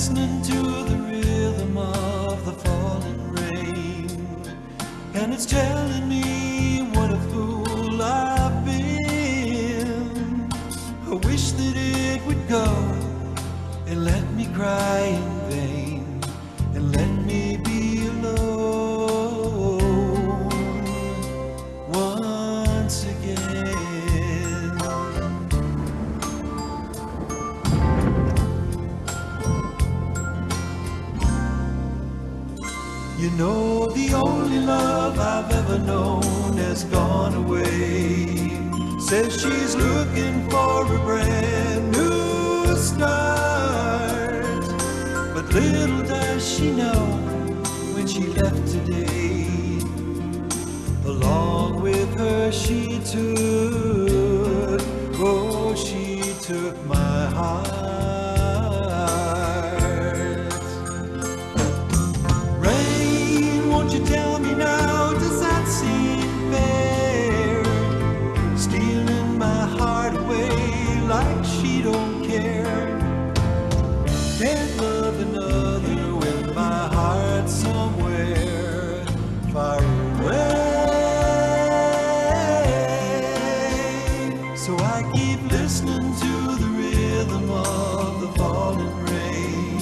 listening to the rhythm of the falling rain, and it's telling me what a fool I've been. I wish that it would go and let me cry in vain, and let me be alone once again. You know, the only love I've ever known has gone away. Says she's looking for a brand new start, but little does she know when she left today, along with her she took, oh, she took my heart. Rain, won't you tell me now, does that seem fair? Stealing my heart away like she don't care. Can't love another with my heart somewhere far away. So I keep listening to the rhythm of the falling rain,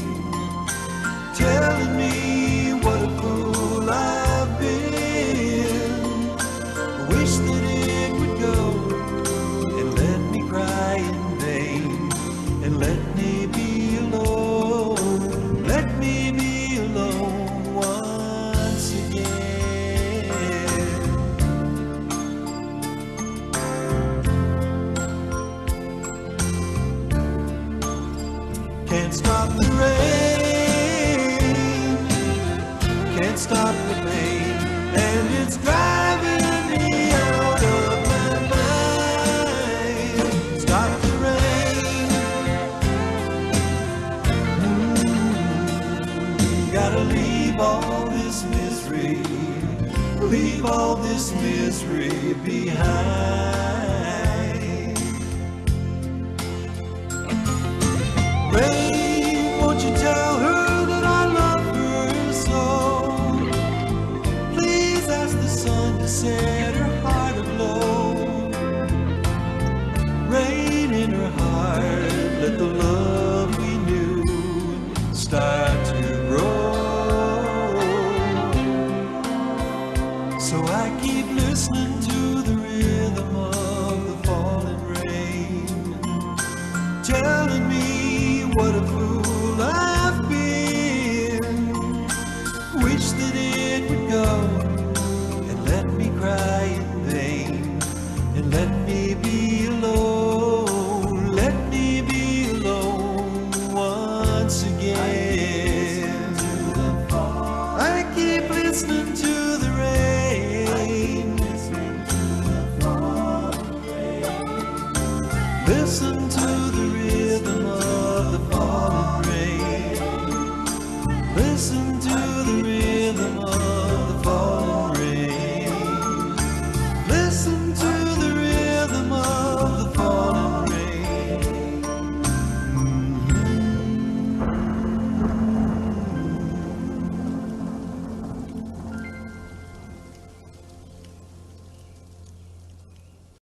telling me what a fool I've been. I wish that it would go and let me cry in vain, and let me be alone, let me be alone once again. Can't stop the rain, can't stop the pain, and it's driving me out of my mind. Stop the rain, gotta leave all this misery, leave all this misery behind. Rain, won't you tell her that I love her so? Please ask the sun to set her heart aglow. Rain in her heart, let the love we knew start to grow. So I keep listening to the rhythm of the falling rain, telling me what a fool I've been. Wish that it would go and let me cry in vain, and let me be alone, let me be alone once again. I keep listening to the rain, listen